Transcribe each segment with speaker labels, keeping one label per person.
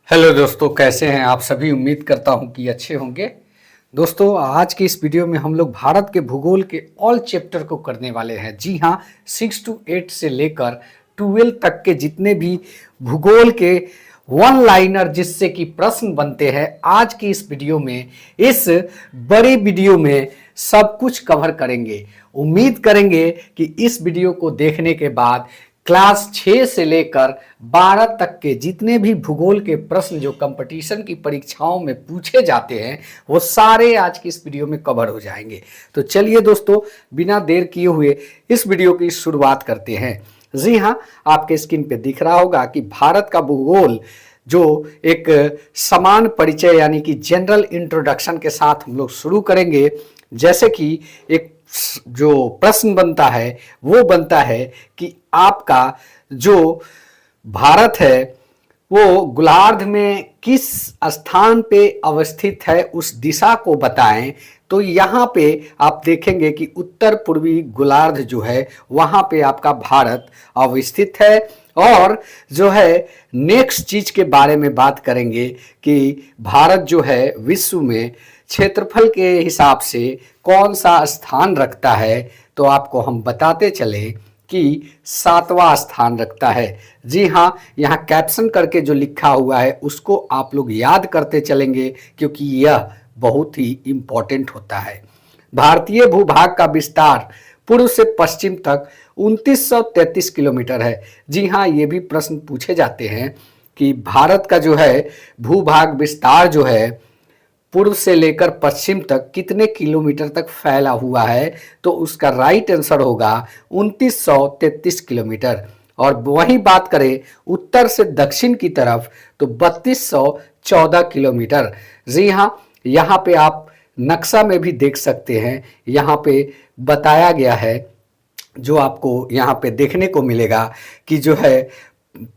Speaker 1: Hello दोस्तों, कैसे हैं आप सभी। उम्मीद करता हूं कि अच्छे होंगे। दोस्तों, आज के इस वीडियो में हम लोग भारत के भूगोल के ऑल चैप्टर को करने वाले हैं। जी हां, 6 to 8 से लेकर 12 तक के जितने भी भूगोल के वन लाइनर जिससे कि प्रश्न बनते हैं, आज की इस वीडियो में, इस बड़े वीडियो में सब कुछ कवर करेंगे। उम्मीद करेंगे कि इस वीडियो को देखने के बाद क्लास 6 से लेकर 12 तक के जितने भी भूगोल के प्रश्न जो कंपटीशन की परीक्षाओं में पूछे जाते हैं, वो सारे आज की इस वीडियो में कवर हो जाएंगे। तो चलिए दोस्तों, बिना देर किए हुए इस वीडियो की शुरुआत करते हैं। जी हाँ, आपके स्क्रीन पे दिख रहा होगा कि भारत का भूगोल जो एक समान परिचय यानी कि जनरल इंट्रोडक्शन के साथ हम लोग शुरू करेंगे। जैसे कि एक जो प्रश्न बनता है वो बनता है कि आपका जो भारत है वो गोलार्ध में किस स्थान पे अवस्थित है, उस दिशा को बताएं। तो यहाँ पे आप देखेंगे कि उत्तर पूर्वी गोलार्ध जो है वहाँ पे आपका भारत अवस्थित है। और जो है नेक्स्ट चीज के बारे में बात करेंगे कि भारत जो है विश्व में क्षेत्रफल के हिसाब से कौन सा स्थान रखता है। तो आपको हम बताते चले कि 7वां स्थान रखता है। जी हाँ, यहाँ कैप्शन करके जो लिखा हुआ है उसको आप लोग याद करते चलेंगे, क्योंकि यह बहुत ही इम्पोर्टेंट होता है। भारतीय भूभाग का विस्तार पूर्व से पश्चिम तक 2933 किलोमीटर है। जी हाँ, ये भी प्रश्न पूछे जाते हैं कि भारत का जो है भूभाग विस्तार जो है पूर्व से लेकर पश्चिम तक कितने किलोमीटर तक फैला हुआ है। तो उसका राइट आंसर होगा 2933 किलोमीटर। और वही बात करें उत्तर से दक्षिण की तरफ तो 3214 किलोमीटर। जी हाँ, यहाँ पे आप नक्शा में भी देख सकते हैं, यहाँ पे बताया गया है, जो आपको यहाँ पे देखने को मिलेगा कि जो है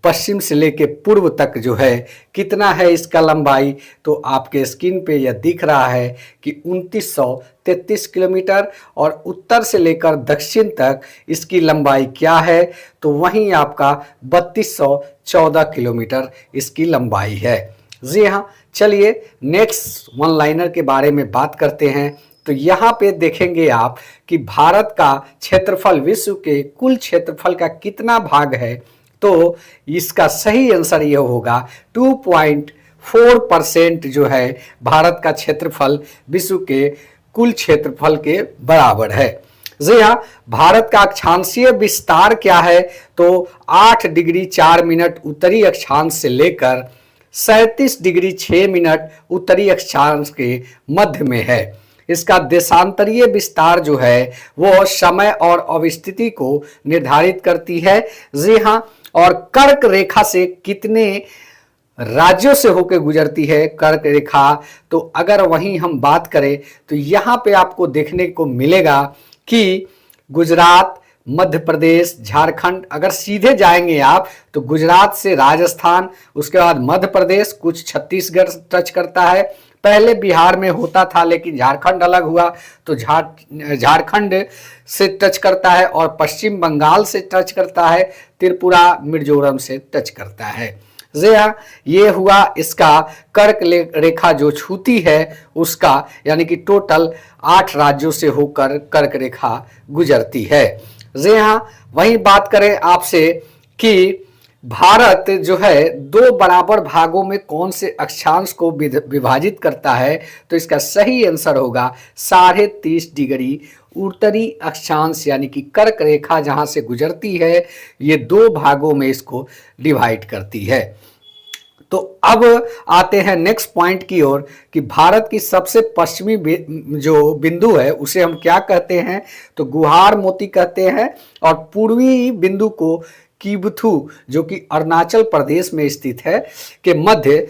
Speaker 1: पश्चिम से लेके पूर्व तक जो है कितना है इसका लंबाई। तो आपके स्क्रीन पे यह दिख रहा है कि 2933 किलोमीटर। और उत्तर से लेकर दक्षिण तक इसकी लंबाई क्या है, तो वहीं आपका 3214 किलोमीटर इसकी लंबाई है। जी हाँ, चलिए नेक्स्ट वन लाइनर के बारे में बात करते हैं। तो यहाँ पे देखेंगे आप कि भारत का क्षेत्रफल विश्व के कुल क्षेत्रफल का कितना भाग है। तो इसका सही आंसर यह होगा 2.4% जो है भारत का क्षेत्रफल विश्व के कुल क्षेत्रफल के बराबर है। जी हाँ, भारत का अक्षांशीय विस्तार क्या है, तो 8 डिग्री 4 मिनट उत्तरी अक्षांश से लेकर 37 डिग्री 6 मिनट उत्तरी अक्षांश के मध्य में है। इसका देशांतरीय विस्तार जो है वो समय और अवस्थिति को निर्धारित करती है। जी हाँ, और कर्क रेखा से कितने राज्यों से होकर गुजरती है कर्क रेखा, तो अगर वहीं हम बात करें तो यहाँ पे आपको देखने को मिलेगा कि गुजरात, मध्य प्रदेश, झारखंड, अगर सीधे जाएंगे आप तो गुजरात से राजस्थान, उसके बाद मध्य प्रदेश, कुछ छत्तीसगढ़ टच करता है। पहले बिहार में होता था लेकिन झारखंड अलग हुआ तो झारखंड से टच करता है, और पश्चिम बंगाल से टच करता है, त्रिपुरा मिजोरम से टच करता है। जी हाँ, ये हुआ इसका कर्क रेखा जो छूती है उसका, यानी कि टोटल 8 राज्यों से होकर कर्क रेखा गुजरती है। जी हाँ, वही बात करें आपसे कि भारत जो है 2 बराबर भागों में कौन से अक्षांश को विभाजित करता है, तो इसका सही आंसर होगा 30.5 डिग्री उत्तरी अक्षांश, यानी कि कर्क रेखा जहां से गुजरती है ये 2 भागों में इसको डिवाइड करती है। तो अब आते हैं नेक्स्ट पॉइंट की ओर कि भारत की सबसे पश्चिमी जो बिंदु है उसे हम क्या कहते हैं, तो गुहार मोती कहते हैं। और पूर्वी बिंदु को किबथु, जो कि अरुणाचल प्रदेश में स्थित है, के मध्य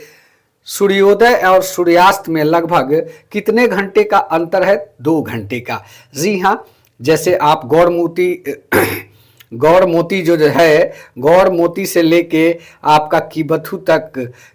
Speaker 1: सूर्योदय और सूर्यास्त में लगभग कितने घंटे का अंतर है, 2 घंटे का। जी हाँ, जैसे आप गौर मोती जो है, गौर मोती से लेके आपका किबथु तक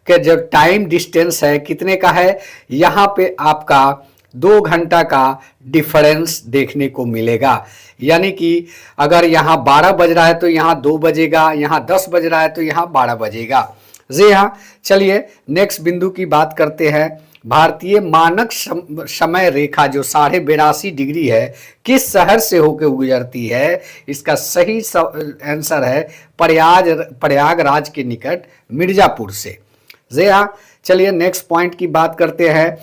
Speaker 1: के जब टाइम डिस्टेंस है कितने का है, यहाँ पे आपका 2 घंटा का डिफरेंस देखने को मिलेगा। यानी कि अगर यहाँ 12 बज रहा है तो यहाँ 2 बजेगा, यहाँ 10 बज रहा है तो यहाँ 12 बजेगा। जी हाँ, चलिए नेक्स्ट बिंदु की बात करते हैं। भारतीय मानक समय रेखा जो 82.5 डिग्री है, किस शहर से होकर गुजरती है? इसका सही आंसर है प्रयागराज के निकट मिर्जापुर से। जी हाँ, चलिए नेक्स्ट पॉइंट की बात करते हैं।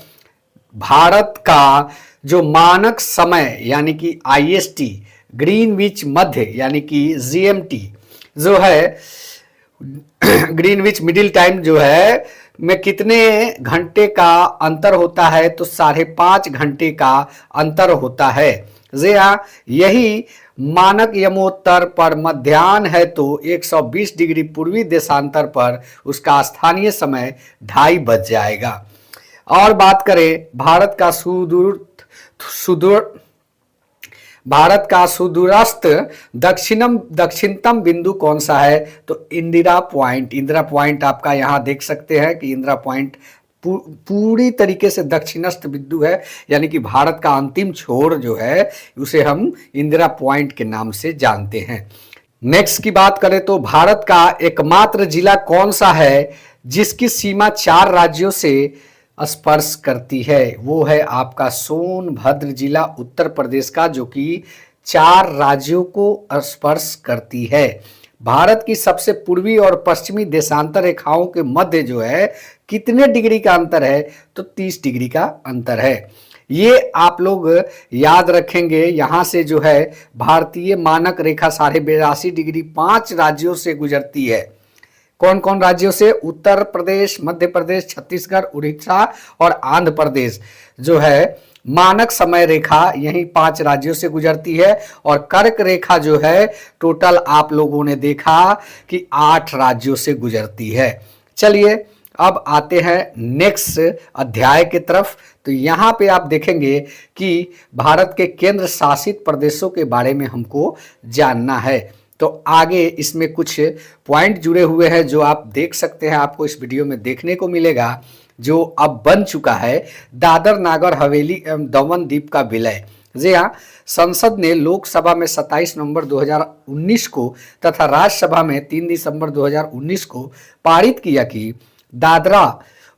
Speaker 1: भारत का जो मानक समय यानी कि IST ग्रीनविच मध्य यानी कि GMT जो है ग्रीनविच मिडिल टाइम जो है में कितने घंटे का अंतर होता है? तो 5.5 घंटे का अंतर होता है। जी हाँ, यही मानक यमोत्तर पर मध्याह्न है तो 120 डिग्री पूर्वी देशांतर पर उसका स्थानीय समय 2:30 बज जाएगा। और बात करें भारत का सुदूरस्थ दक्षिणतम बिंदु कौन सा है? तो इंदिरा पॉइंट आपका यहाँ देख सकते हैं कि इंदिरा पॉइंट पूरी तरीके से दक्षिणस्थ बिंदु है, यानी कि भारत का अंतिम छोर जो है उसे हम इंदिरा पॉइंट के नाम से जानते हैं। नेक्स्ट की बात करें तो भारत का एकमात्र जिला कौन सा है जिसकी सीमा 4 राज्यों से स्पर्श करती है? वो है आपका सोनभद्र जिला उत्तर प्रदेश का, जो कि 4 राज्यों को स्पर्श करती है। भारत की सबसे पूर्वी और पश्चिमी देशांतर रेखाओं के मध्य जो है कितने डिग्री का अंतर है? तो 30 डिग्री का अंतर है। ये आप लोग याद रखेंगे। यहाँ से जो है भारतीय मानक रेखा 82.5 डिग्री 5 राज्यों से गुजरती है। कौन कौन राज्यों से? उत्तर प्रदेश, मध्य प्रदेश, छत्तीसगढ़, उड़ीसा और आंध्र प्रदेश जो है मानक समय रेखा यही 5 राज्यों से गुजरती है। और कर्क रेखा जो है टोटल आप लोगों ने देखा कि 8 राज्यों से गुजरती है। चलिए अब आते हैं नेक्स्ट अध्याय की तरफ। तो यहाँ पे आप देखेंगे कि भारत के केंद्र शासित प्रदेशों के बारे में हमको जानना है। तो आगे इसमें कुछ पॉइंट जुड़े हुए हैं जो आप देख सकते हैं, आपको इस वीडियो में देखने को मिलेगा, जो अब बन चुका है दादर नागर हवेली एवं दमन द्वीप का विलय। जी हाँ, संसद ने लोकसभा में 27 नवंबर 2019 को तथा राज्यसभा में 3 दिसंबर 2019 को पारित किया कि दादरा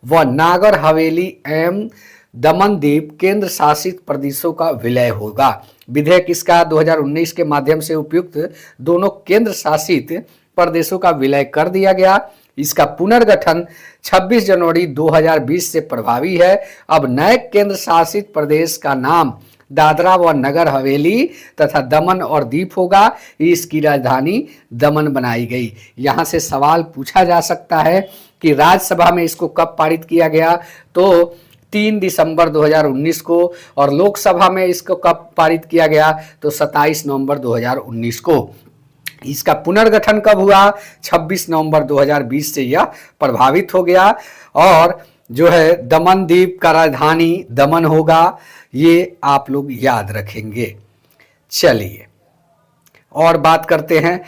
Speaker 1: व नागर हवेली एवं दमन द्वीप केंद्र शासित प्रदेशों का विलय होगा। विधेयक इसका 2019 के माध्यम से उपयुक्त दोनों केंद्र शासित प्रदेशों का विलय कर दिया गया। इसका पुनर्गठन 26 जनवरी 2020 से प्रभावी है। अब नए केंद्र शासित प्रदेश का नाम दादरा व नगर हवेली तथा दमन और दीप होगा। इसकी राजधानी दमन बनाई गई। यहाँ से सवाल पूछा जा सकता है कि राज्यसभा में इसको कब पारित किया गया? तो 3 दिसंबर 2019 को। और लोकसभा में इसको कब पारित किया गया? तो 27 नवंबर 2019 को। इसका पुनर्गठन कब हुआ? 26 नवंबर 2020 से यह प्रभावित हो गया। और जो है दमन द्वीप का राजधानी दमन होगा, ये आप लोग याद रखेंगे। चलिए और बात करते हैं।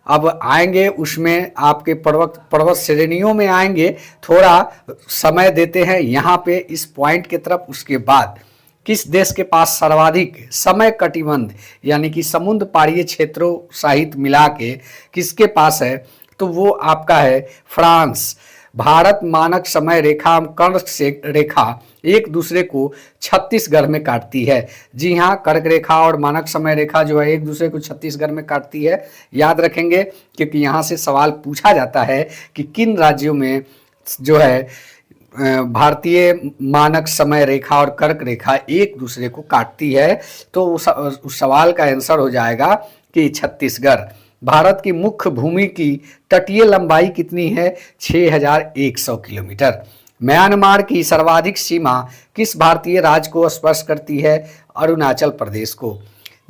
Speaker 1: अब आएंगे उसमें आपके पर्वत श्रेणियों में आएंगे, थोड़ा समय देते हैं यहाँ पे इस पॉइंट की तरफ। उसके बाद किस देश के पास सर्वाधिक समय कटिबंध यानी कि समुद्र पारीय क्षेत्रों सहित मिला के किसके पास है? तो वो आपका है फ्रांस। भारत मानक समय रेखा कर्क से रेखा एक दूसरे को छत्तीसगढ़ में काटती है। जी हाँ, कर्क रेखा और मानक समय रेखा जो है एक दूसरे को छत्तीसगढ़ में काटती है। याद रखेंगे क्योंकि यहाँ से सवाल पूछा जाता है कि किन राज्यों में जो है भारतीय मानक समय रेखा और कर्क रेखा एक दूसरे को काटती है। तो उस सवाल का आंसर हो जाएगा कि छत्तीसगढ़। भारत की मुख्य भूमि की तटीय लंबाई कितनी है? 6100 किलोमीटर। म्यांमार की सर्वाधिक सीमा किस भारतीय राज्य को स्पर्श करती है? अरुणाचल प्रदेश को।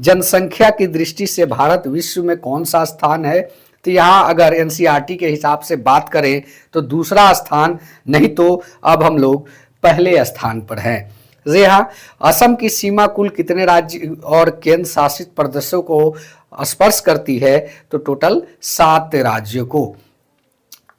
Speaker 1: जनसंख्या की दृष्टि से भारत विश्व में कौन सा स्थान है? तो यहाँ अगर एनसीईआरटी के हिसाब से बात करें तो दूसरा स्थान, नहीं तो अब हम लोग पहले स्थान पर हैं। जी हाँ, असम की सीमा कुल कितने राज्य और केंद्र शासित प्रदेशों को स्पर्श करती है? तो टोटल 7 राज्यों को।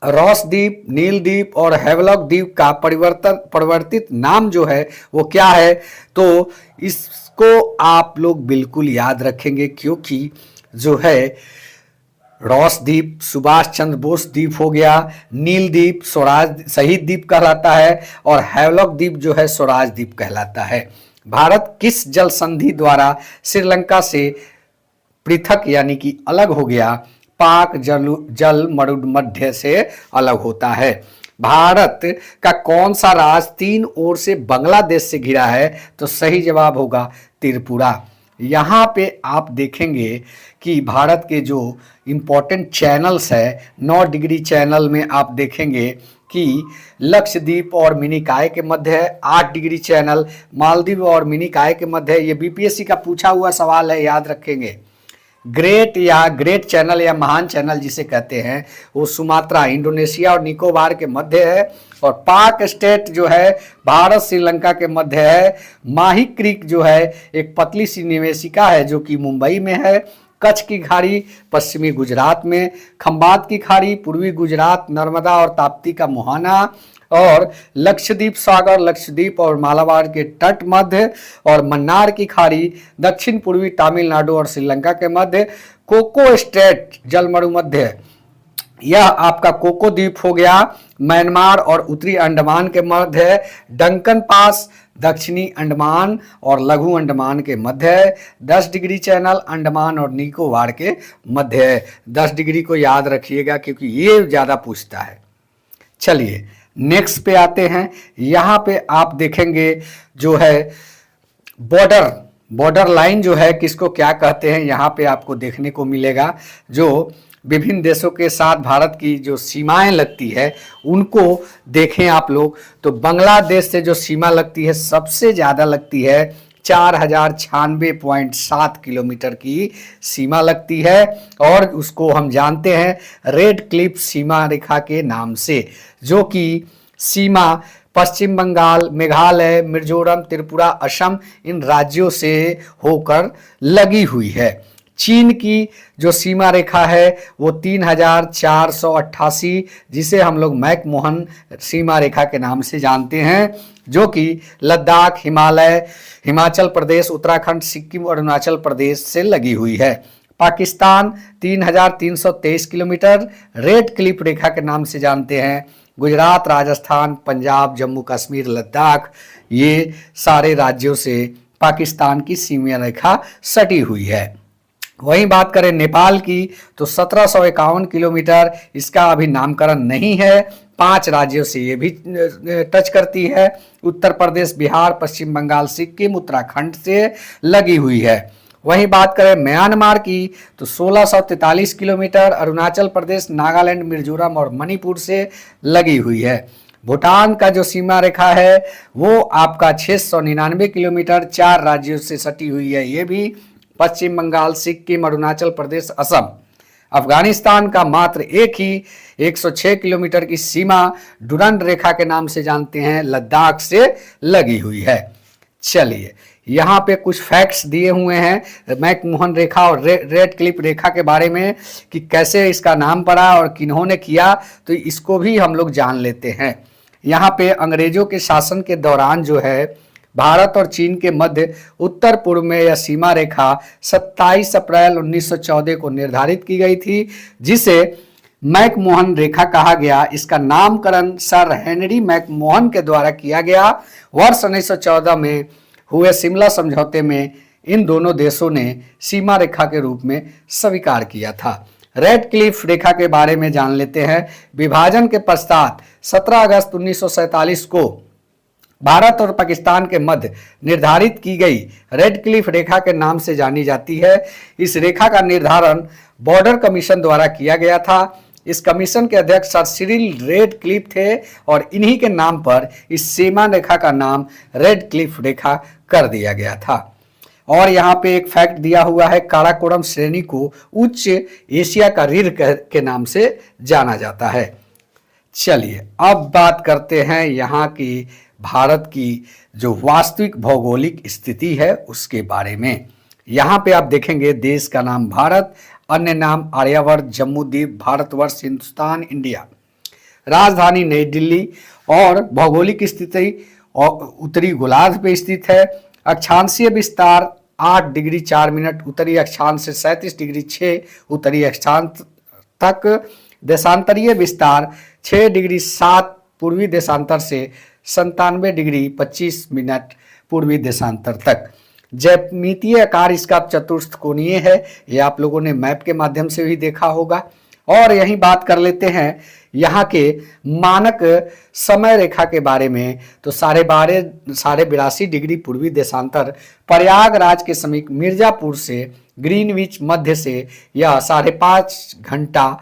Speaker 1: रॉस द्वीप, नील द्वीप और हैवलॉक द्वीप का परिवर्तित नाम जो है वो क्या है? तो इसको आप लोग बिल्कुल याद रखेंगे क्योंकि जो है रॉस द्वीप सुभाष चंद्र बोस द्वीप हो गया, नील द्वीप स्वराज शहीद द्वीप कहलाता है, और हैवलॉक द्वीप जो है स्वराज द्वीप कहलाता है। भारत किस जल संधि द्वारा श्रीलंका से पृथक यानी कि अलग हो गया? पाक जल मरुमध्य से अलग होता है। भारत का कौन सा राज्य तीन ओर से बांग्लादेश से घिरा है? तो सही जवाब होगा त्रिपुरा। यहाँ पे आप देखेंगे कि भारत के जो इम्पोर्टेंट चैनल्स है, 9 डिग्री चैनल में आप देखेंगे कि लक्षद्वीप और मिनिकॉय के मध्य है, 8 डिग्री चैनल मालदीव और मिनिकॉय के मध्य है। ये बीपीएससी का पूछा हुआ सवाल है, याद रखेंगे। ग्रेट चैनल या महान चैनल जिसे कहते हैं वो सुमात्रा इंडोनेशिया और निकोबार के मध्य है, और पाक स्टेट जो है भारत श्रीलंका के मध्य है। माही क्रीक जो है एक पतली सी निवेशिका है जो कि मुंबई में है। कच्छ की खाड़ी पश्चिमी गुजरात में, खंबात की खाड़ी पूर्वी गुजरात, नर्मदा और ताप्ती का मुहाना, और लक्षद्वीप सागर लक्षद्वीप और मालाबार के तट मध्य, और मन्नार की खाड़ी दक्षिण पूर्वी तमिलनाडु और श्रीलंका के मध्य। कोको स्टेट जलमरुमध्य, यह आपका कोको द्वीप हो गया म्यांमार और उत्तरी अंडमान के मध्य है। डंकन पास दक्षिणी अंडमान और लघु अंडमान के मध्य है। 10 डिग्री चैनल अंडमान और निकोबार के मध्य है। 10 डिग्री को याद रखिएगा क्योंकि ये ज़्यादा पूछता है। चलिए नेक्स्ट पे आते हैं। यहाँ पे आप देखेंगे जो है बॉर्डर लाइन जो है किसको क्या कहते हैं, यहाँ पे आपको देखने को मिलेगा। जो विभिन्न देशों के साथ भारत की जो सीमाएं लगती है उनको देखें आप लोग, तो बांग्लादेश से जो सीमा लगती है सबसे ज़्यादा लगती है 4096.7 किलोमीटर की सीमा लगती है, और उसको हम जानते हैं रेड क्लिफ सीमा रेखा के नाम से, जो कि सीमा पश्चिम बंगाल, मेघालय, मिजोरम, त्रिपुरा, असम इन राज्यों से होकर लगी हुई है। चीन की जो सीमा रेखा है वो 3488, जिसे हम लोग मैकमोहन सीमा रेखा के नाम से जानते हैं, जो कि लद्दाख, हिमालय, हिमाचल प्रदेश, उत्तराखंड, सिक्किम और अरुणाचल प्रदेश से लगी हुई है। पाकिस्तान 3323 किलोमीटर रेड क्लिफ रेखा के नाम से जानते हैं। गुजरात, राजस्थान, पंजाब, जम्मू कश्मीर, लद्दाख, ये सारे राज्यों से पाकिस्तान की सीमा रेखा सटी हुई है। वहीं बात करें नेपाल की तो 1751 किलोमीटर, इसका अभी नामकरण नहीं है। 5 राज्यों से ये भी टच करती है। उत्तर प्रदेश, बिहार, पश्चिम बंगाल, सिक्किम, उत्तराखंड से लगी हुई है। वहीं बात करें म्यांमार की तो 1643 किलोमीटर अरुणाचल प्रदेश, नागालैंड, मिजोरम और मणिपुर से लगी हुई है। भूटान का जो सीमा रेखा है वो आपका 699 किलोमीटर 4 राज्यों से सटी हुई है, ये भी पश्चिम बंगाल, सिक्किम, अरुणाचल प्रदेश, असम। अफगानिस्तान का मात्र एक ही 106 किलोमीटर की सीमा डुरंड रेखा के नाम से जानते हैं, लद्दाख से लगी हुई है। चलिए यहाँ पे कुछ फैक्ट्स दिए हुए हैं मैकमोहन रेखा और रेड क्लिफ रेखा के बारे में कि कैसे इसका नाम पड़ा और किन्होंने किया, तो इसको भी हम लोग जान लेते हैं। यहाँ पे अंग्रेजों के शासन के दौरान जो है भारत और चीन के मध्य उत्तर पूर्व में यह सीमा रेखा 27 अप्रैल 1914 को निर्धारित की गई थी, जिसे मैकमोहन रेखा कहा गया। इसका नामकरण सर हेनरी मैकमोहन के द्वारा किया गया। वर्ष 1914 में हुए शिमला समझौते में इन दोनों देशों ने सीमा रेखा के रूप में स्वीकार किया था। रेड क्लिफ रेखा के बारे में जान लेते हैं। विभाजन के पश्चात 17 अगस्त 1947 को भारत और पाकिस्तान के मध्य निर्धारित की गई रेड क्लिफ रेखा के नाम से जानी जाती है। इस रेखा का निर्धारण बॉर्डर कमीशन द्वारा किया गया था। इस कमीशन के अध्यक्ष सर सिरिल रेड क्लिफ थे और इन्हीं के नाम पर इस सीमा रेखा का नाम रेड क्लिफ रेखा कर दिया गया था। और यहाँ पे एक फैक्ट दिया हुआ है, काराकोरम श्रेणी को उच्च एशिया का रीढ़ के नाम से जाना जाता है। चलिए अब बात करते हैं यहाँ की भारत की जो वास्तविक भौगोलिक स्थिति है उसके बारे में। यहाँ पे आप देखेंगे देश का नाम भारत, अन्य नाम आर्यावर्त, जम्मूद्वीप, भारतवर्ष, हिंदुस्तान, इंडिया। राजधानी नई दिल्ली और भौगोलिक स्थिति उत्तरी गोलार्ध पे स्थित है। अक्षांशीय विस्तार 8 डिग्री 4 मिनट उत्तरी अक्षांश से 37 डिग्री 6 उत्तरी अक्षांश तक। देशांतरीय विस्तार 6 डिग्री 7 पूर्वी देशांतर से 97 डिग्री 25 मिनट पूर्वी देशांतर तक। ज्यामितीय आकार इसका चतुष्कोणीय है, ये आप लोगों ने मैप के माध्यम से भी देखा होगा। और यही बात कर लेते हैं यहाँ के मानक समय रेखा के बारे में। तो 82.5 डिग्री पूर्वी देशांतर प्रयागराज के समीप मिर्जापुर से ग्रीनविच मध्य से यह 5.5 घंटा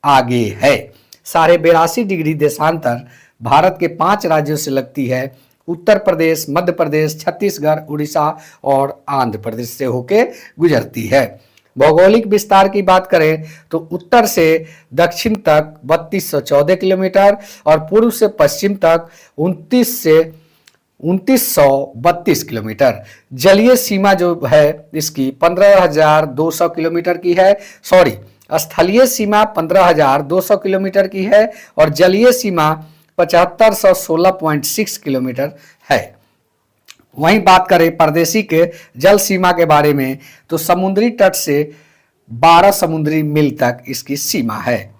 Speaker 1: आगे है। 82.5 डिग्री देशांतर भारत के 5 राज्यों से लगती है, उत्तर प्रदेश, मध्य प्रदेश, छत्तीसगढ़, उड़ीसा और आंध्र प्रदेश से होके गुजरती है। भौगोलिक विस्तार की बात करें तो उत्तर से दक्षिण तक 3214 किलोमीटर और पूर्व से पश्चिम तक 2932 किलोमीटर। जलीय सीमा जो है इसकी 15,200 किलोमीटर की है। स्थलीय सीमा 15,200 किलोमीटर की है और जलीय सीमा 7516.6 किलोमीटर है। वहीं बात करें परदेशी के जल सीमा के बारे में तो समुद्री तट से 12 समुद्री मील तक इसकी सीमा है।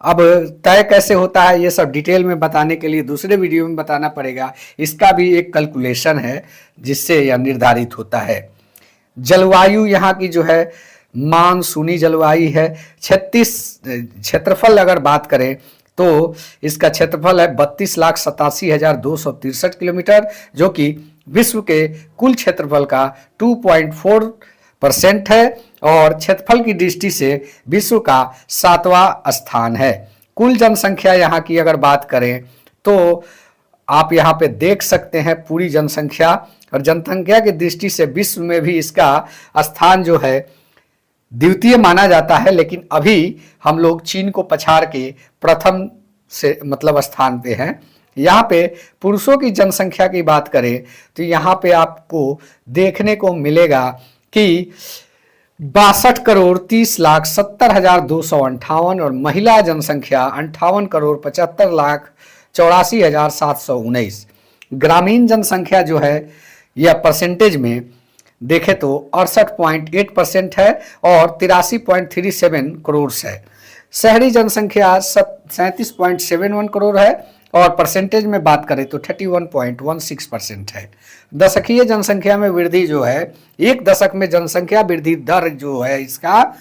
Speaker 1: अब तय कैसे होता है ये सब डिटेल में बताने के लिए दूसरे वीडियो में बताना पड़ेगा। इसका भी एक कैलकुलेशन है जिससे यह निर्धारित होता है। जलवायु यहाँ की जो है मानसूनी जलवायु है। 36 क्षेत्रफल अगर बात करें तो इसका क्षेत्रफल है 32,87,263 किलोमीटर, जो कि विश्व के कुल क्षेत्रफल का 2.4% है और क्षेत्रफल की दृष्टि से विश्व का 7वां स्थान है। कुल जनसंख्या यहाँ की अगर बात करें तो आप यहाँ पे देख सकते हैं पूरी जनसंख्या, और जनसंख्या की दृष्टि से विश्व में भी इसका स्थान जो है द्वितीय माना जाता है, लेकिन अभी हम लोग चीन को पछाड़ के प्रथम से मतलब स्थान पे हैं। यहाँ पे पुरुषों की जनसंख्या की बात करें तो यहाँ पे आपको देखने को मिलेगा कि 62,30,70,258 और महिला जनसंख्या 58,75,84,719। ग्रामीण जनसंख्या जो है यह परसेंटेज में देखे तो 68.8% है और 83.37 करोड़ है। शहरी जनसंख्या 37.71 करोड़ है और परसेंटेज में बात करें तो 31.16% है। दशकीय जनसंख्या में वृद्धि जो है, एक दशक में जनसंख्या वृद्धि दर जो है इसका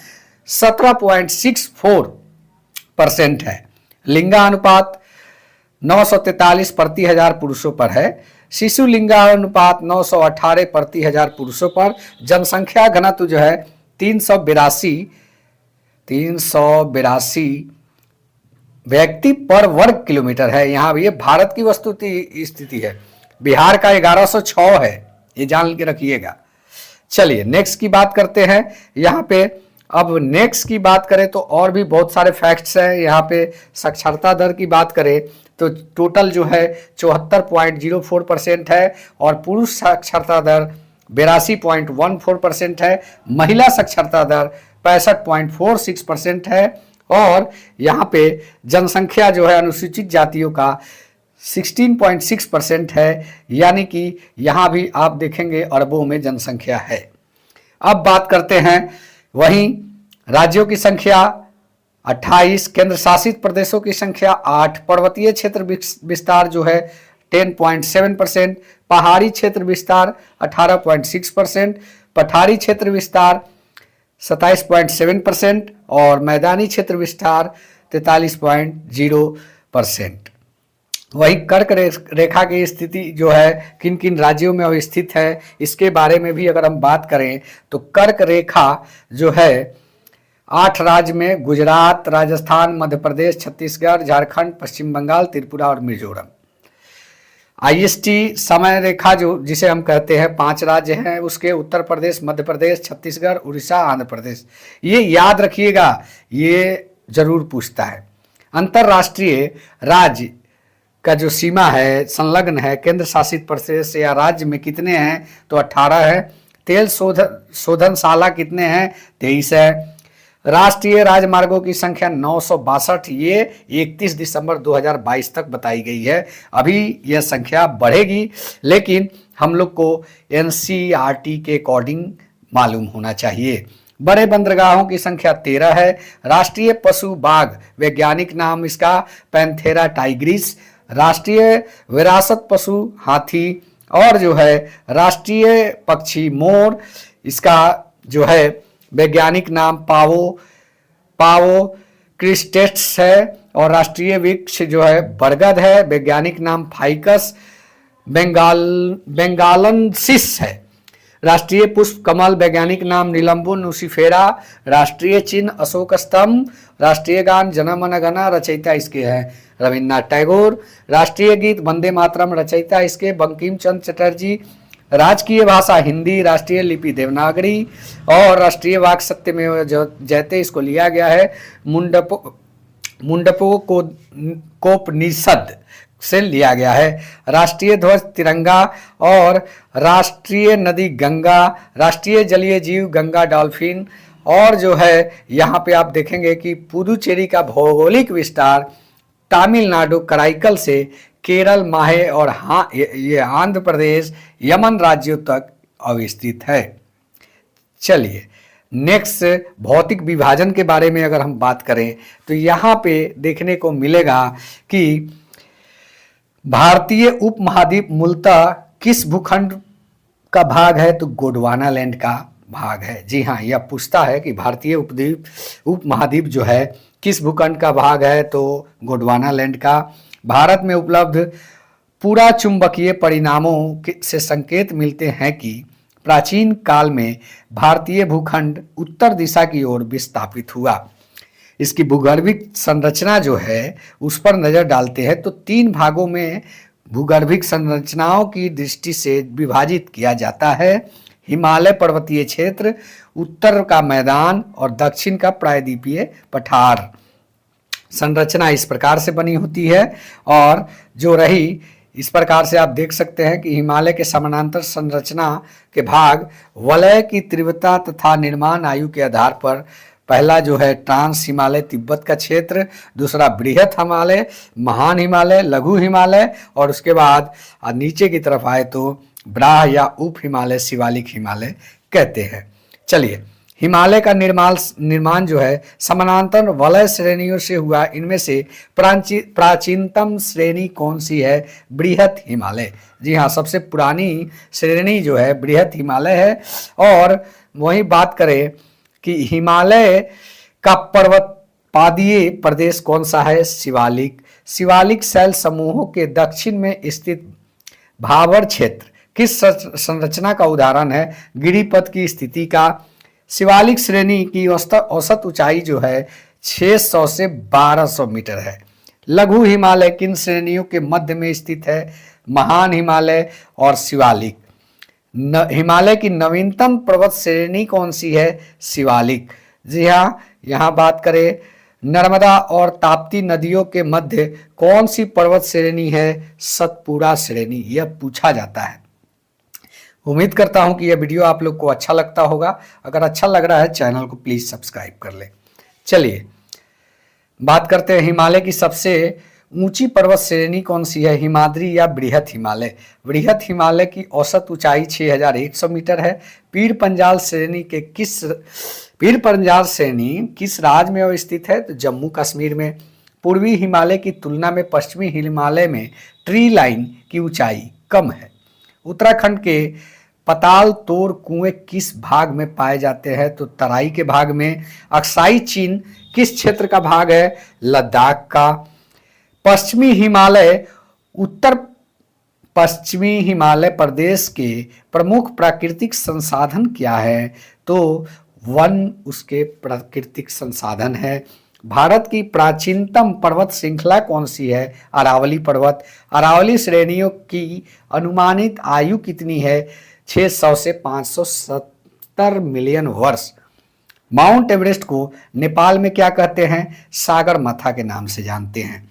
Speaker 1: 17.64% है। लिंगानुपात 943 प्रति हजार पुरुषों पर है। शिशु लिंगानुपात 918 प्रति हजार पुरुषों पर। जनसंख्या घनत्व जो है 382 व्यक्ति पर वर्ग किलोमीटर है। यहाँ ये भारत की वस्तुस्थिति स्थिति है। बिहार का 1106 है, ये जान के रखिएगा। चलिए नेक्स्ट की बात करते हैं। यहाँ पे अब नेक्स्ट की बात करें तो और भी बहुत सारे फैक्ट्स हैं। यहाँ पे साक्षरता दर की बात करें तो टोटल जो है 74.04% है और पुरुष साक्षरता दर 82.14% है। महिला साक्षरता दर 65.46% है और यहाँ पे जनसंख्या जो है अनुसूचित जातियों का 16.6% है, यानी कि यहाँ भी आप देखेंगे अरबों में जनसंख्या है। अब बात करते हैं वहीं राज्यों की संख्या 28, केंद्र शासित प्रदेशों की संख्या 8, पर्वतीय क्षेत्र विस्तार जो है 10.7%, पहाड़ी क्षेत्र विस्तार 18.6%, पठारी क्षेत्र विस्तार 27.7% और मैदानी क्षेत्र विस्तार 43.0%। वही कर्क रेखा की स्थिति जो है किन किन राज्यों में अवस्थित है इसके बारे में भी अगर हम बात करें तो कर्क रेखा जो है 8 राज्य में गुजरात, राजस्थान, मध्य प्रदेश, छत्तीसगढ़, झारखंड, पश्चिम बंगाल, त्रिपुरा और मिजोरम। IST समय रेखा जो जिसे हम कहते हैं 5 राज्य हैं उसके उत्तर प्रदेश, मध्य प्रदेश, छत्तीसगढ़, उड़ीसा, आंध्र प्रदेश। ये याद रखिएगा, ये जरूर पूछता है। अंतर्राष्ट्रीय राज्य का जो सीमा है संलग्न है केंद्र शासित प्रदेश या राज्य में कितने हैं तो 18 है। तेल शोधनशाला कितने हैं 23 है। राष्ट्रीय राजमार्गों की संख्या 962, ये 31 दिसंबर 2022 तक बताई गई है। अभी यह संख्या बढ़ेगी लेकिन हम लोग को NCERT के अकॉर्डिंग मालूम होना चाहिए। बड़े बंदरगाहों की संख्या 13 है। राष्ट्रीय पशु बाघ, वैज्ञानिक नाम इसका पैंथेरा टाइग्रिस। राष्ट्रीय विरासत पशु हाथी, और जो है राष्ट्रीय पक्षी मोर, इसका जो है वैज्ञानिक नाम पावो पावो क्रिस्टेट्स है। और राष्ट्रीय वृक्ष जो है बरगद है, वैज्ञानिक नाम फाइकस बेंगालनसिस है। राष्ट्रीय पुष्प कमल, वैज्ञानिक नाम निलंबो नुसिफेरा। राष्ट्रीय चिन्ह अशोक स्तंभ। राष्ट्रीय गान जन मन गण, रचयिता इसके हैं रविन्द्रनाथ टैगोर। राष्ट्रीय गीत वंदे मातरम, रचयिता इसके बंकिम चंद्र चटर्जी। राजकीय भाषा हिंदी, राष्ट्रीय लिपि देवनागरी। और राष्ट्रीय वाक सत्यमेव जयते, इसको लिया गया है मुंडपोकोपनिषद से लिया गया है। राष्ट्रीय ध्वज तिरंगा। और राष्ट्रीय नदी गंगा। राष्ट्रीय जलीय जीव गंगा डॉल्फिन। और जो है यहाँ पे आप देखेंगे कि पुदुचेरी का भौगोलिक विस्तार तमिलनाडु कराईकल से केरल, माहे और हाँ ये आंध्र प्रदेश, यमन राज्यों तक अविस्तृत है। चलिए नेक्स्ट, भौतिक विभाजन के बारे में अगर हम बात करें तो यहाँ पे देखने को मिलेगा कि भारतीय उपमहाद्वीप मूलतः किस भूखंड का भाग है, तो गोंडवाना लैंड का भाग है। जी हाँ, यह पूछता है कि भारतीय उपमहाद्वीप जो है किस भूखंड का भाग है, तो गोंडवाना लैंड का। भारत में उपलब्ध पूरा चुंबकीय परिणामों से संकेत मिलते हैं कि प्राचीन काल में भारतीय भूखंड उत्तर दिशा की ओर विस्थापित हुआ। इसकी भूगर्भिक संरचना जो है उस पर नजर डालते हैं तो 3 भागों में भूगर्भिक संरचनाओं की दृष्टि से विभाजित किया जाता है। हिमालय पर्वतीय क्षेत्र, उत्तर का मैदान और दक्षिण का प्रायद्वीपीय पठार। संरचना इस प्रकार से बनी होती है। और जो रही इस प्रकार से आप देख सकते हैं कि हिमालय के समानांतर संरचना के भाग वलय की तीव्रता तथा निर्माण आयु के आधार पर, पहला जो है ट्रांस हिमालय तिब्बत का क्षेत्र, दूसरा बृहत हिमालय, महान हिमालय, लघु हिमालय, और उसके बाद नीचे की तरफ आए तो ब्राह या उप हिमालय, शिवालिक हिमालय कहते हैं। चलिए, हिमालय का निर्माण जो है समानांतर वलय श्रेणियों से हुआ। इनमें से प्राचीनतम श्रेणी कौन सी है? बृहत हिमालय। जी हाँ, सबसे पुरानी श्रेणी जो है बृहत हिमालय है। और वही बात करें कि हिमालय का पर्वतपादीय प्रदेश कौन सा है? शिवालिक। शिवालिक शैल समूहों के दक्षिण में स्थित भाबर क्षेत्र किस संरचना का उदाहरण है? गिरिपथ की स्थिति का। शिवालिक श्रेणी की औसत ऊंचाई जो है 600 से 1200 मीटर है। लघु हिमालय किन श्रेणियों के मध्य में स्थित है? महान हिमालय और शिवालिक। हिमालय की नवीनतम पर्वत श्रेणी कौन सी है? शिवालिक। जी हाँ, यहाँ बात करें नर्मदा और ताप्ती नदियों के मध्य कौन सी पर्वत श्रेणी है? सतपुड़ा श्रेणी। यह पूछा जाता है। उम्मीद करता हूं कि यह वीडियो आप लोग को अच्छा लगता होगा। अगर अच्छा लग रहा है चैनल को प्लीज सब्सक्राइब कर ले। चलिए बात करते हैं हिमालय की सबसे ऊंची पर्वत श्रेणी कौन सी है? हिमाद्री या बृहत हिमालय। बृहत हिमालय की औसत ऊंचाई 6100 मीटर है। पीर पंजाल श्रेणी किस राज्य में अवस्थित है? तो जम्मू कश्मीर में। पूर्वी हिमालय की तुलना में पश्चिमी हिमालय में ट्री लाइन की ऊंचाई कम है। उत्तराखंड के पताल तोर कुएं किस भाग में पाए जाते हैं? तो तराई के भाग में। अक्साई चीन किस क्षेत्र का भाग है? लद्दाख का। पश्चिमी हिमालय प्रदेश के प्रमुख प्राकृतिक संसाधन क्या है? तो वन उसके प्राकृतिक संसाधन है। भारत की प्राचीनतम पर्वत श्रृंखला कौन सी है? अरावली पर्वत। अरावली श्रेणियों की अनुमानित आयु कितनी है? 600 से 570 मिलियन वर्ष। माउंट एवरेस्ट को नेपाल में क्या कहते हैं? सागर माथा के नाम से जानते हैं।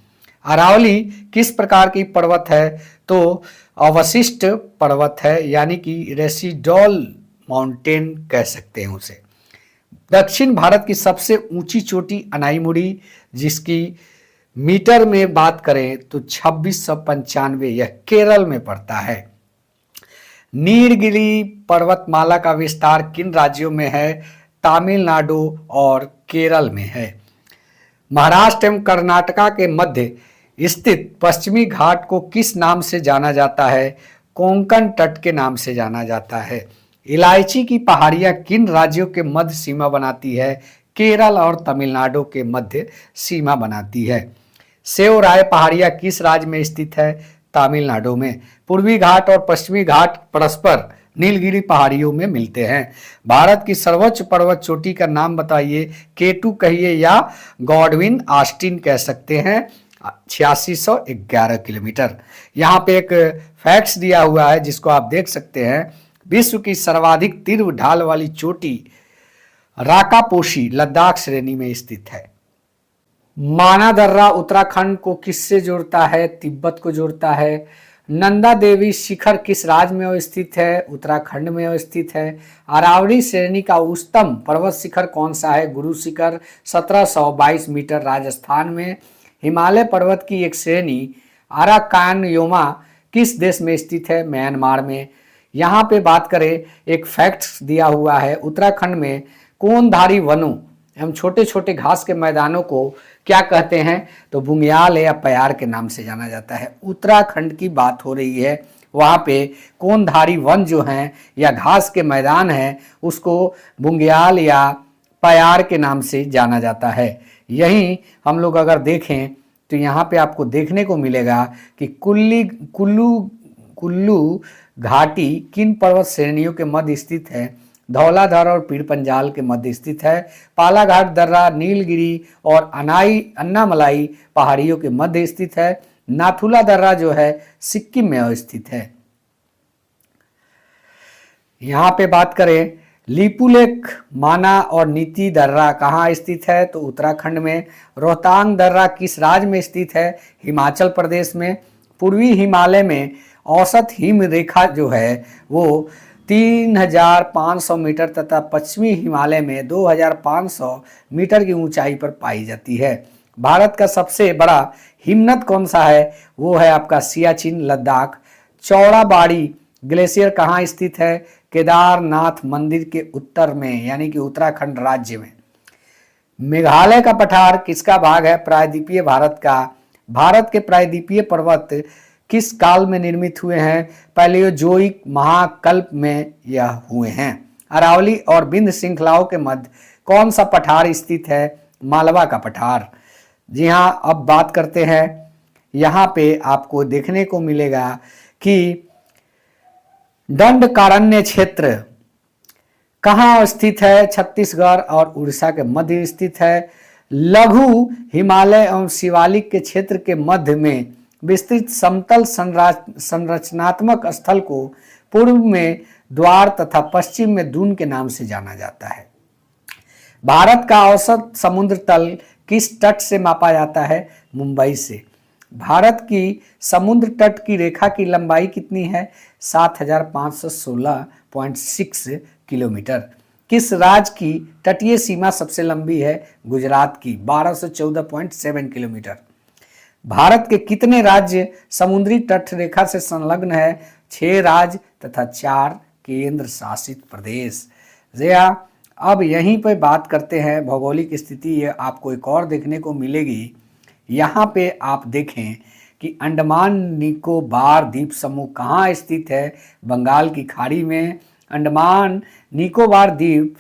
Speaker 1: अरावली किस प्रकार की पर्वत है? तो अवशिष्ट पर्वत है, यानी कि रेसिडुअल माउंटेन कह सकते हैं उसे। दक्षिण भारत की सबसे ऊंची चोटी अनाईमुड़ी, जिसकी मीटर में बात करें तो 2695, यह केरल में पड़ता है। नीलगिरी पर्वतमाला का विस्तार किन राज्यों में है? तमिलनाडु और केरल में है। महाराष्ट्र एवं कर्नाटका के मध्य स्थित पश्चिमी घाट को किस नाम से जाना जाता है? कोंकण तट के नाम से जाना जाता है। इलायची की पहाड़ियां किन राज्यों के मध्य सीमा बनाती है? केरल और तमिलनाडु के मध्य सीमा बनाती है। सेवराय पहाड़ियां किस राज्य में स्थित है? तमिलनाडु में। पूर्वी घाट और पश्चिमी घाट परस्पर नीलगिरी पहाड़ियों में मिलते हैं। भारत की सर्वोच्च पर्वत चोटी का नाम बताइए। केटू कहिए या गॉडविन ऑस्टिन कह सकते हैं। 8611 किलोमीटर। यहाँ पे एक फैक्ट्स दिया हुआ है जिसको आप देख सकते हैं। विश्व की सर्वाधिक तीव्र ढाल वाली चोटी राकापोशी लद्दाख श्रेणी में स्थित है। माना दर्रा उत्तराखंड को किससे जोड़ता है? तिब्बत को जोड़ता है। नंदा देवी शिखर किस राज्य में स्थित है? उत्तराखंड में स्थित है। अरावली श्रेणी का उच्चतम पर्वत शिखर कौन सा है? गुरु शिखर 1722 मीटर राजस्थान में। हिमालय पर्वत की एक श्रेणी अराकानयोमा किस देश में स्थित है? म्यांमार में। यहाँ पे बात करें, एक फैक्ट्स दिया हुआ है। उत्तराखंड में कोनधारी वनों एवं छोटे छोटे घास के मैदानों को क्या कहते हैं? तो बुंग्याल या प्यार के नाम से जाना जाता है। उत्तराखंड की बात हो रही है, वहाँ पे कोनधारी वन जो हैं या घास के मैदान हैं उसको बुंग्याल या प्यार के नाम से जाना जाता है। यहीं हम लोग अगर देखें तो यहाँ पे आपको देखने को मिलेगा कि कुल्लू घाटी किन पर्वत श्रेणियों के मध्य स्थित है? धौलाधर और पीर पंजाल के मध्य स्थित है। पालाघाट दर्रा नीलगिरी और अन्नामलाई पहाड़ियों के मध्य स्थित है। नाथुला दर्रा जो है सिक्किम में स्थित है। यहाँ पे बात करें, लिपुलेख, माना और नीति दर्रा कहाँ स्थित है? तो उत्तराखंड में। रोहतांग दर्रा किस राज्य में स्थित है? हिमाचल प्रदेश में। पूर्वी हिमालय में औसत हिम रेखा जो है वो 3500 मीटर तथा पश्चिमी हिमालय में 2500 मीटर की ऊंचाई पर पाई जाती है। भारत का सबसे बड़ा हिमनद कौन सा है? वो है आपका सियाचिन लद्दाख। चौड़ाबाड़ी ग्लेशियर कहाँ स्थित है? केदारनाथ मंदिर के उत्तर में यानी कि उत्तराखंड राज्य में। मेघालय का पठार किसका भाग है? प्रायद्वीपीय भारत का। भारत के प्रायद्वीपीय पर्वत किस काल में निर्मित हुए हैं? पैलियोजोइक महाकल्प में यह हुए हैं। अरावली और विंध्य श्रृंखलाओं के मध्य कौन सा पठार स्थित है? मालवा का पठार। जी हाँ, अब बात करते हैं। यहाँ पे आपको देखने को मिलेगा कि दंडकारण्य क्षेत्र कहाँ स्थित है? छत्तीसगढ़ और उड़ीसा के मध्य स्थित है। लघु हिमालय एवं शिवालिक के क्षेत्र के मध्य में विस्तृत समतल संरचनात्मक स्थल को पूर्व में द्वार तथा पश्चिम में दून के नाम से जाना जाता है। भारत का औसत समुद्र तल किस तट से मापा जाता है? मुंबई से। भारत की समुद्र तट की रेखा की लंबाई कितनी है? 7516.6 किलोमीटर। किस राज्य की तटीय सीमा सबसे लंबी है? गुजरात की 1214.7 किलोमीटर। भारत के कितने राज्य समुद्री तट रेखा से संलग्न है? 6 राज्य तथा 4 केंद्र शासित प्रदेश। अब यहीं पर बात करते हैं भौगोलिक स्थिति। ये आपको एक और देखने को मिलेगी। यहाँ पे आप देखें कि अंडमान निकोबार द्वीप समूह कहाँ स्थित है? बंगाल की खाड़ी में। अंडमान निकोबार द्वीप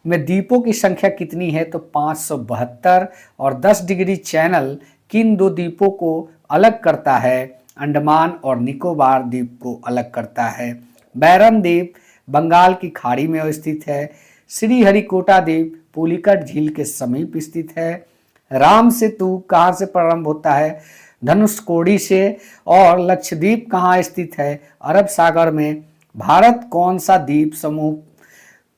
Speaker 1: में द्वीपों की संख्या कितनी है? तो 572। और 10 डिग्री चैनल किन दो द्वीपों को अलग करता है? अंडमान और निकोबार द्वीप को अलग करता है। बैरन द्वीप बंगाल की खाड़ी में स्थित है। श्रीहरिकोटा द्वीप पुलिकट झील के समीप स्थित है। राम सेतु कहाँ से प्रारंभ होता है? धनुषकोडी से। और लक्षद्वीप कहाँ स्थित है? अरब सागर में। भारत कौन सा द्वीप समूह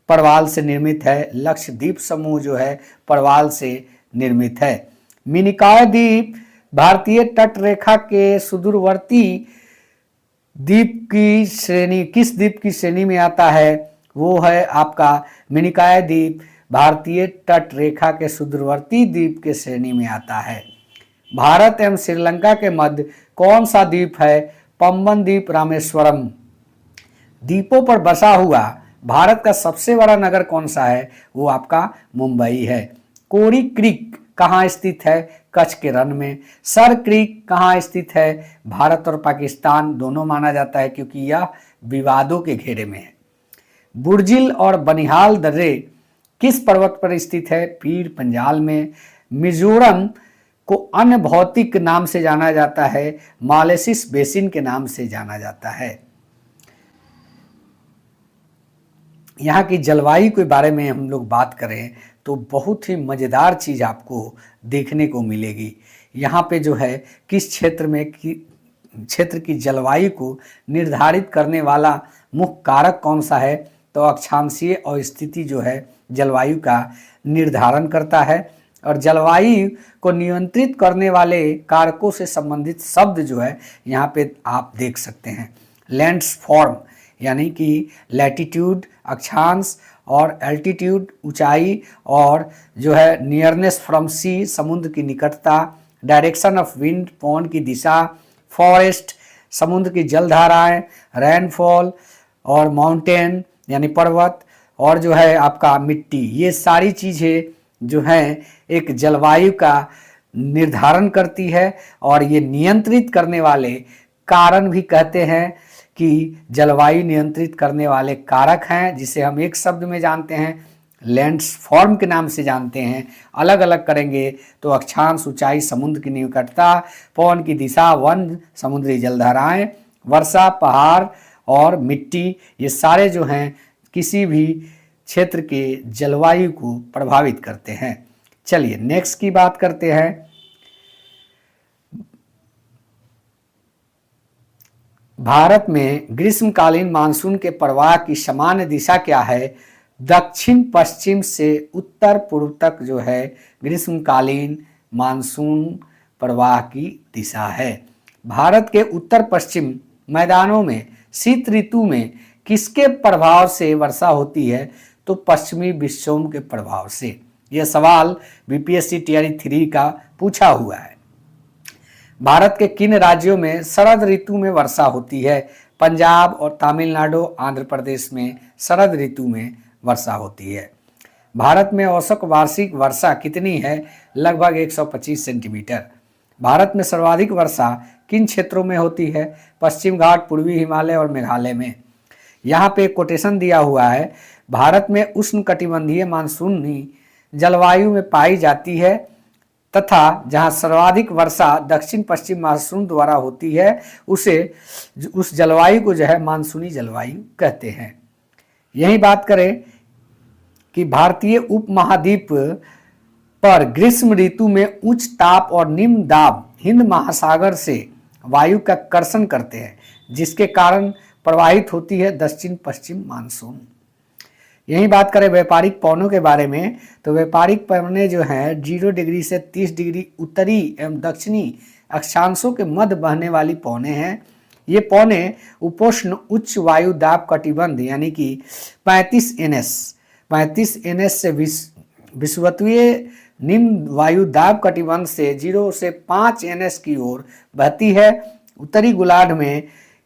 Speaker 1: परवाल से निर्मित है? लक्षद्वीप समूह जो है परवाल से निर्मित है। मिनिकॉय द्वीप भारतीय तट रेखा के सुदूरवर्ती द्वीप की श्रेणी किस द्वीप की श्रेणी में आता है? वो है आपका मिनिकॉय द्वीप भारतीय तट रेखा के सुदूरवर्ती द्वीप के श्रेणी में आता है। भारत एवं श्रीलंका के मध्य कौन सा द्वीप है? पंबन द्वीप रामेश्वरम। द्वीपों पर बसा हुआ भारत का सबसे बड़ा नगर कौन सा है? वो आपका मुंबई है। कोरी क्रीक कहाँ स्थित है? कच्छ के रण में। सर क्रीक कहाँ स्थित है? भारत और पाकिस्तान दोनों माना जाता है क्योंकि यह विवादों के घेरे में है। बुर्जिल और बनिहाल दर्रे किस पर्वत पर स्थित है? पीर पंजाल में। मिजोरम को अन्य भौतिक नाम से जाना जाता है, मालेसिस बेसिन के नाम से जाना जाता है। यहाँ की जलवायु के बारे में हम लोग बात करें तो बहुत ही मज़ेदार चीज़ आपको देखने को मिलेगी। यहाँ पे जो है किस क्षेत्र की जलवायु को निर्धारित करने वाला मुख्य कारक कौन सा है? तो अक्षांशीय अवस्थिति जो है जलवायु का निर्धारण करता है। और जलवायु को नियंत्रित करने वाले कारकों से संबंधित शब्द जो है यहाँ पे आप देख सकते हैं। लैंडफॉर्म यानी कि लैटिट्यूड अक्षांश, और एल्टीट्यूड ऊंचाई, और जो है नियरनेस फ्रॉम सी समुद्र की निकटता, डायरेक्शन ऑफ विंड पवन की दिशा, फॉरेस्ट समुद्र की जलधाराएं, रेनफॉल, और माउंटेन यानी पर्वत, और जो है आपका मिट्टी। ये सारी चीज़ें जो हैं एक जलवायु का निर्धारण करती है और ये नियंत्रित करने वाले कारण भी कहते हैं कि जलवायु नियंत्रित करने वाले कारक हैं, जिसे हम एक शब्द में जानते हैं लैंडफॉर्म के नाम से जानते हैं। अलग अलग करेंगे तो अक्षांश, ऊंचाई, समुद्र की निकटता, पवन की दिशा, वन, समुद्री जलधाराएं, वर्षा, पहाड़ और मिट्टी, ये सारे जो हैं किसी भी क्षेत्र के जलवायु को प्रभावित करते हैं। चलिए नेक्स्ट की बात करते हैं। भारत में ग्रीष्मकालीन मानसून के प्रवाह की सामान्य दिशा क्या है? दक्षिण पश्चिम से उत्तर पूर्व तक जो है ग्रीष्मकालीन मानसून प्रवाह की दिशा है। भारत के उत्तर पश्चिम मैदानों में शीत ऋतु में किसके प्रभाव से वर्षा होती है? तो पश्चिमी विक्षोभ के प्रभाव से। यह सवाल बीपीएससी टीआरई 3 का पूछा हुआ है। भारत के किन राज्यों में शरद ऋतु में वर्षा होती है? पंजाब और तमिलनाडु, आंध्र प्रदेश में शरद ऋतु में वर्षा होती है। भारत में औसत वार्षिक वर्षा कितनी है? लगभग 125 सेंटीमीटर। भारत में सर्वाधिक वर्षा किन क्षेत्रों में होती है? पश्चिम घाट, पूर्वी हिमालय और मेघालय में। यहाँ पे कोटेशन दिया हुआ है, भारत में उष्णकटिबंधीय मानसूनी जलवायु में पाई जाती है तथा जहाँ सर्वाधिक वर्षा दक्षिण पश्चिम मानसून द्वारा होती है उस जलवायु को जो है मानसूनी जलवायु कहते हैं। यही बात करें कि भारतीय उपमहाद्वीप पर ग्रीष्म ऋतु में उच्च ताप और निम्न दाब हिंद महासागर से वायु का कर्षण करते हैं, जिसके कारण प्रवाहित होती है दक्षिण पश्चिम मानसून। यही बात करें व्यापारिक पवनों के बारे में तो व्यापारिक पवनें जो हैं 0 डिग्री से 30 डिग्री उत्तरी एवं दक्षिणी अक्षांशों के मध्य बहने वाली पवनें हैं। ये पवनें उपोष्ण उच्च वायु दाब कटिबंध यानी कि 35 NS से विषुवतीय निम्न वायु दाब कटिबंध से 0 से 5 NS की ओर बहती है। उत्तरी गोलार्ध में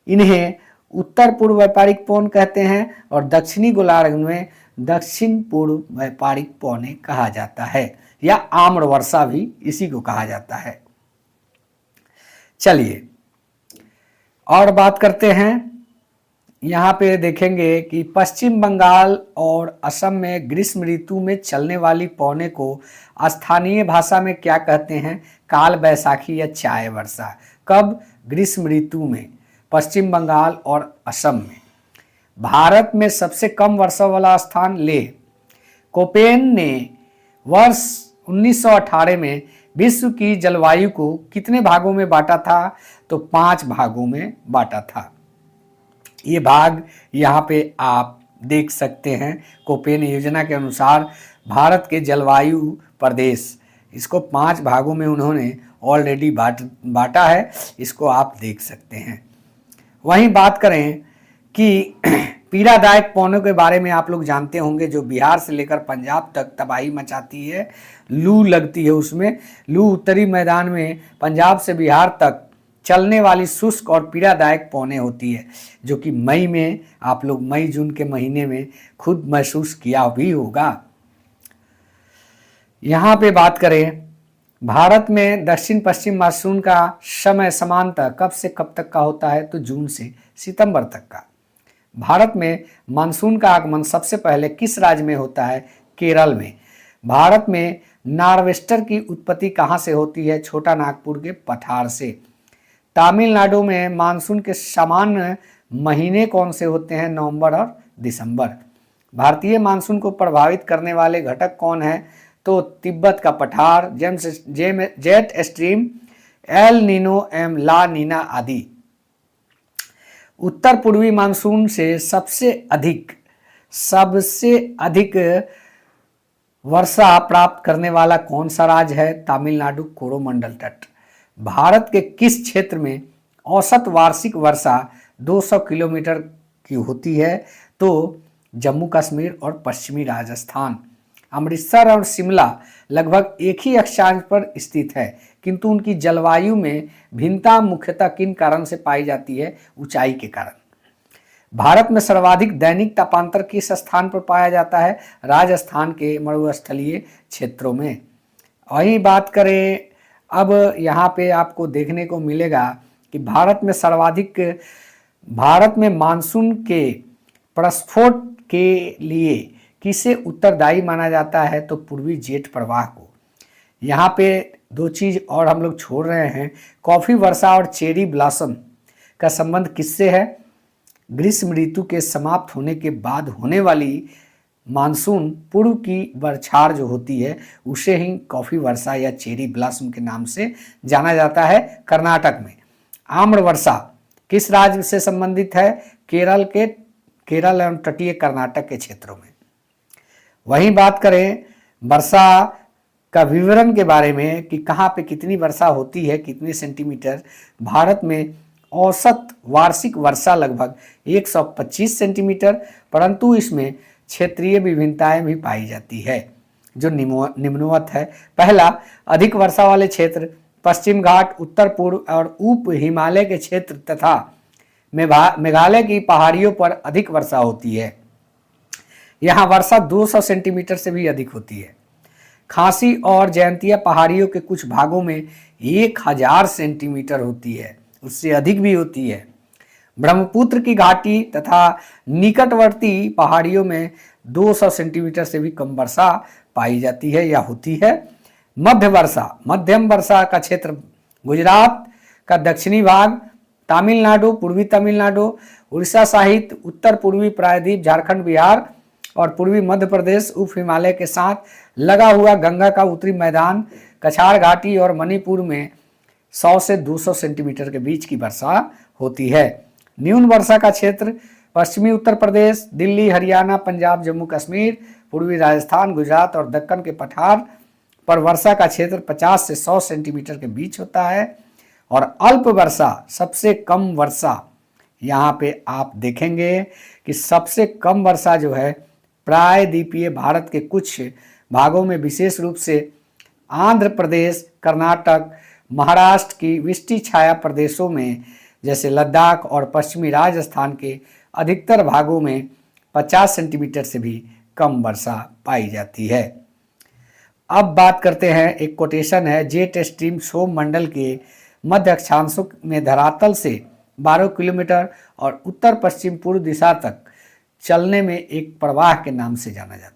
Speaker 1: इन्हें उत्तर पूर्व व्यापारिक पवन कहते हैं और दक्षिणी गोलार्ध में दक्षिण पूर्व व्यापारिक पवनें कहा जाता है, या आम्र वर्षा भी इसी को कहा जाता है। चलिए और बात करते हैं। यहाँ पे देखेंगे कि पश्चिम बंगाल और असम में ग्रीष्म ऋतु में चलने वाली पवनें को स्थानीय भाषा में क्या कहते हैं? काल बैसाखी या चाय वर्षा। कब? ग्रीष्म ऋतु में पश्चिम बंगाल और असम में। भारत में सबसे कम वर्षा वाला स्थान लेह। कोपेन ने वर्ष 1918 में विश्व की जलवायु को कितने भागों में बांटा था? तो 5 भागों में बांटा था। ये भाग यहाँ पे आप देख सकते हैं। कोपेन योजना के अनुसार भारत के जलवायु प्रदेश, इसको 5 भागों में उन्होंने ऑलरेडी बांटा है, इसको आप देख सकते हैं। वहीं बात करें कि पीड़ादायक पवनों के बारे में आप लोग जानते होंगे, जो बिहार से लेकर पंजाब तक तबाही मचाती है, लू लगती है उसमें। लू उत्तरी मैदान में पंजाब से बिहार तक चलने वाली शुष्क और पीड़ादायक पौने होती है, जो कि मई में आप लोग मई जून के महीने में खुद महसूस किया भी होगा। यहाँ पे बात करें भारत में दक्षिण पश्चिम मानसून का समय समांतर कब से कब तक का होता है, तो जून से सितंबर तक का। भारत में मानसून का आगमन सबसे पहले किस राज्य में होता है, केरल में। भारत में नार्वेस्टर की उत्पत्ति कहाँ से होती है, छोटा नागपुर के पठार से। तमिलनाडु में मानसून के सामान्य महीने कौन से होते हैं, नवंबर और दिसंबर। भारतीय मानसून को प्रभावित करने वाले घटक कौन है, तो तिब्बत का पठार, जेट स्ट्रीम, एल नीनो एवं ला नीना आदि। उत्तर पूर्वी मानसून से सबसे अधिक वर्षा प्राप्त करने वाला कौन सा राज्य है, तमिलनाडु कोरोमंडल तट। भारत के किस क्षेत्र में औसत वार्षिक वर्षा 200 किलोमीटर की होती है, तो जम्मू कश्मीर और पश्चिमी राजस्थान। अमृतसर और शिमला लगभग एक ही अक्षांश पर स्थित है, किंतु उनकी जलवायु में भिन्नता मुख्यतः किन कारण से पाई जाती है, ऊंचाई के कारण। भारत में सर्वाधिक दैनिक तापांतर किस स्थान पर पाया जाता है, राजस्थान के मरुस्थलीय क्षेत्रों में। वही बात करें अब यहाँ पे आपको देखने को मिलेगा कि भारत में मानसून के प्रस्फोट के लिए किसे उत्तरदायी माना जाता है, तो पूर्वी जेट प्रवाह को। यहाँ पे दो चीज और हम लोग छोड़ रहे हैं, कॉफी वर्षा और चेरी ब्लॉसम का संबंध किससे है। ग्रीष्म ऋतु के समाप्त होने के बाद होने वाली मानसून पूर्व की बरछार जो होती है उसे ही कॉफी वर्षा या चेरी ब्लॉसम के नाम से जाना जाता है। कर्नाटक में आम्र वर्षा किस राज्य से संबंधित है, केरल एवं तटीय कर्नाटक के क्षेत्रों में। वहीं बात करें वर्षा का विवरण के बारे में कि कहाँ पे कितनी वर्षा होती है, कितने सेंटीमीटर। भारत में औसत वार्षिक वर्षा लगभग 125 सेंटीमीटर, परंतु इसमें क्षेत्रीय विभिन्नताएं भी पाई जाती है जो निम्नवत है। पहला, अधिक वर्षा वाले क्षेत्र पश्चिम घाट, उत्तर पूर्व और उप हिमालय के क्षेत्र तथा मेघालय की पहाड़ियों पर अधिक वर्षा होती है। यहाँ वर्षा 200 सेंटीमीटर से भी अधिक होती है। खांसी और जयंतिया पहाड़ियों के कुछ भागों में 1000 सेंटीमीटर होती है, उससे अधिक भी होती है। ब्रह्मपुत्र की घाटी तथा निकटवर्ती पहाड़ियों में 200 सेंटीमीटर से भी कम वर्षा पाई जाती है या होती है। मध्यम वर्षा का क्षेत्र गुजरात का दक्षिणी भाग, तमिलनाडु, पूर्वी तमिलनाडु, उड़ीसा सहित उत्तर पूर्वी प्रायद्वीप, झारखंड, बिहार और पूर्वी मध्य प्रदेश, उप हिमालय के साथ लगा हुआ गंगा का उत्तरी मैदान, कछाड़ घाटी और मणिपुर में 100 से 200 सेंटीमीटर के बीच की वर्षा होती है। न्यून वर्षा का क्षेत्र पश्चिमी उत्तर प्रदेश, दिल्ली, हरियाणा, पंजाब, जम्मू कश्मीर, पूर्वी राजस्थान, गुजरात और दक्कन के पठार पर वर्षा का क्षेत्र 50 से 100 सेंटीमीटर के बीच होता है। और अल्प वर्षा, सबसे कम वर्षा, यहाँ पे आप देखेंगे कि सबसे कम वर्षा जो है प्रायद्वीपीय भारत के कुछ भागों में, विशेष रूप से आंध्र प्रदेश, कर्नाटक, महाराष्ट्र की वृष्टि छाया प्रदेशों में जैसे लद्दाख और पश्चिमी राजस्थान के अधिकतर भागों में 50 सेंटीमीटर से भी कम वर्षा पाई जाती है। अब बात करते हैं, एक कोटेशन है, जेट स्ट्रीम क्षोभ मंडल के मध्य अक्षांशों में धरातल से 12 किलोमीटर और उत्तर पश्चिम पूर्व दिशा तक चलने में एक प्रवाह के नाम से जाना जाता है।